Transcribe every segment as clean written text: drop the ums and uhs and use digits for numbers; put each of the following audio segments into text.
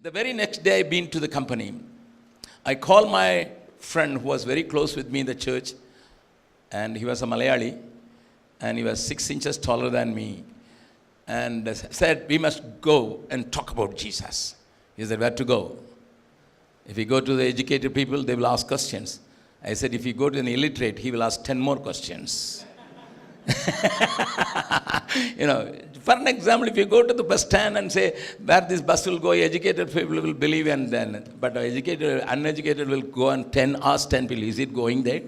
The very next day, I've been to the company. I called my friend who was very close with me in the church, and he was a Malayali, and he was 6 inches taller than me, and said, we must go and talk about Jesus. He said, where to go? If you go to the educated people, they will ask questions. I said, if you go to an illiterate, he will ask 10 more questions. For an example, if you go to the bus stand and say, where this bus will go, educated people will believe, and then, but uneducated will go and ask 10 people, is it going there?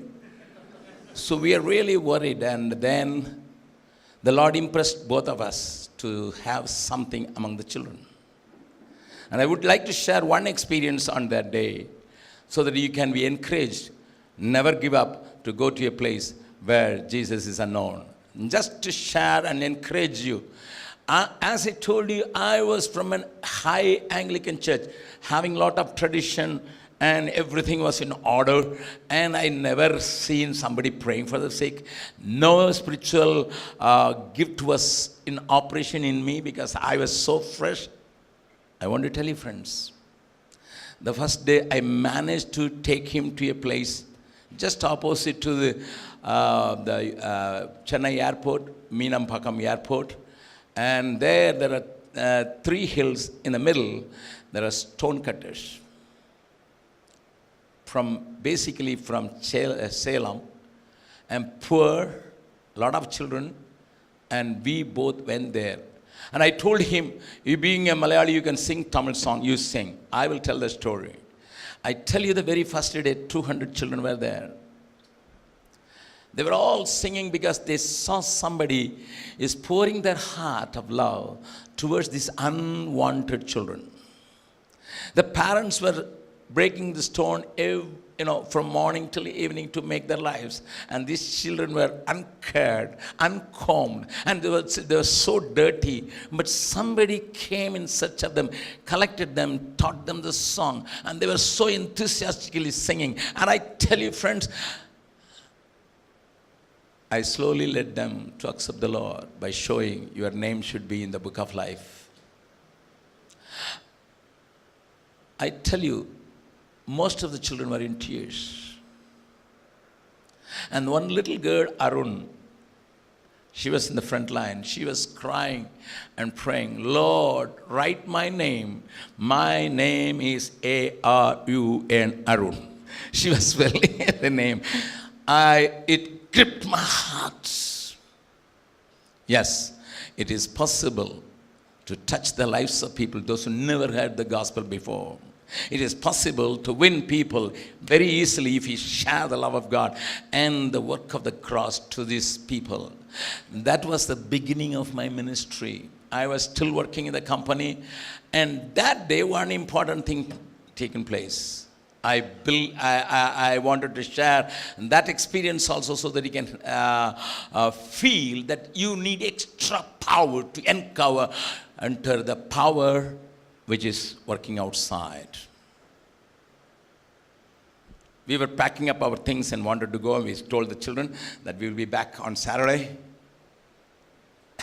So we are really worried, and then the Lord impressed both of us to have something among the children. And I would like to share one experience on that day so that you can be encouraged, never give up, to go to a place where Jesus is unknown. Just to share and encourage you. As I told you, I was from a high Anglican church, having a lot of tradition, and everything was in order, and I never seen somebody praying for the sick. No spiritual gift was in operation in me because I was so fresh. I want to tell you, friends, the first day I managed to take him to a place just opposite to the Chennai airport, Meenampakam airport, and there are 3 hills in the middle. There are stone cutters basically from Salem, and poor, a lot of children, and we both went there. And I told him, you being a Malayali, you can sing Tamil song, you sing. I will tell the story. I tell you, the very first day, 200 children were there. They were all singing because they saw somebody is pouring their heart of love towards these unwanted children. The parents were breaking the stone from morning till evening to make their lives. And these children were uncared, uncombed, and they were so dirty. But somebody came in search of them, collected them, taught them the song, and they were so enthusiastically singing. And I tell you, friends, I slowly led them to accept the Lord by showing your name should be in the book of life. I tell you, most of the children were in tears. And one little girl, Arun, she was in the front line. She was crying and praying, Lord, write my name. My name is A-R-U-N, Arun. She was spelling the name. It gripped my heart. Yes, it is possible to touch the lives of people, those who never heard the gospel before. It is possible to win people very easily if we share the love of God and the work of the cross to these people. That was the beginning of my ministry. I was still working in the company, and that day one important thing taken place. I wanted to share that experience also so that you can feel that you need extra power to enter the power which is working outside. We were packing up our things and wanted to go, and we told the children that we will be back on Saturday.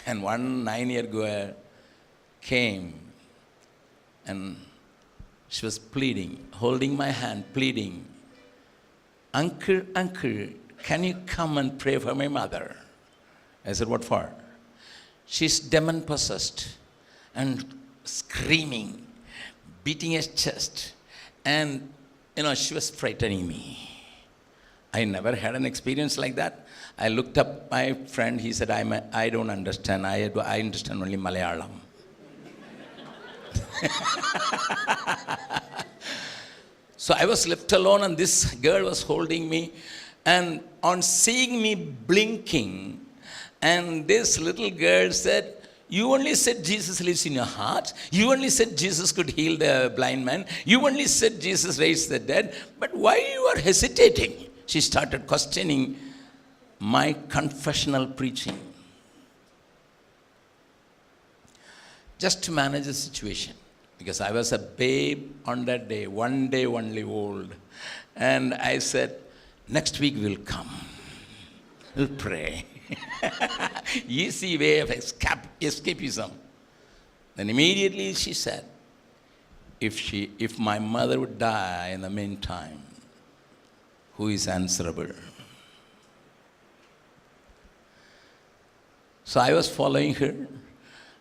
And one 9-year girl came, and she was pleading, holding my hand, pleading, Uncle, can you come and pray for my mother? I said, what for? She's demon-possessed and screaming, beating his chest, and she was frightening me. I never had an experience like that. I looked up my friend. He said, I don't understand. I understand only Malayalam. So I was left alone, and this girl was holding me, and on seeing me blinking, and this little girl said, you only said Jesus lives in your heart. You only said Jesus could heal the blind man. You only said Jesus raised the dead. But why you are hesitating? She started questioning my confessional preaching. Just to manage the situation. Because I was a babe on that day, one day only old. And I said, next week we'll come. We'll pray. Easy way of escapism. Then immediately she said, if my mother would die in the meantime, who is answerable? So I was following her.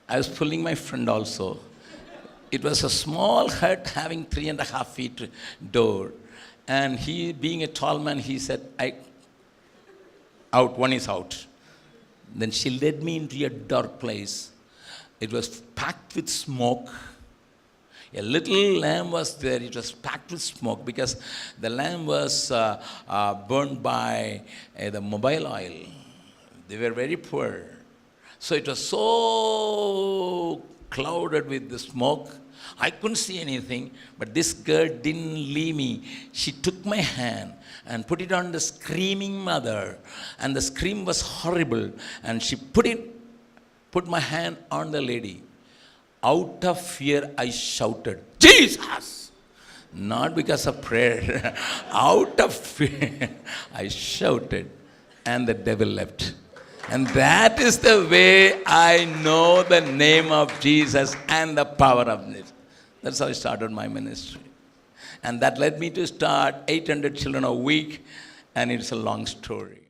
I was pulling my friend also. It was a small hut having 3.5 feet door. And he, being a tall man, he said, one is out. Then she led me into a dark place. It was packed with smoke. A little lamp was there. It was packed with smoke because the lamp was burned by the mobile oil. They were very poor. So it was so clouded with the smoke. I couldn't see anything, but this girl didn't leave me. She took my hand and put it on the screaming mother, and the scream was horrible. And she put my hand on the lady. Out of fear, I shouted, Jesus! Not because of prayer. Out of fear, I shouted, and the devil left. And that is the way I know the name of Jesus and the power of this. That's how I started my ministry. And that led me to start 800 children a week, and it's a long story.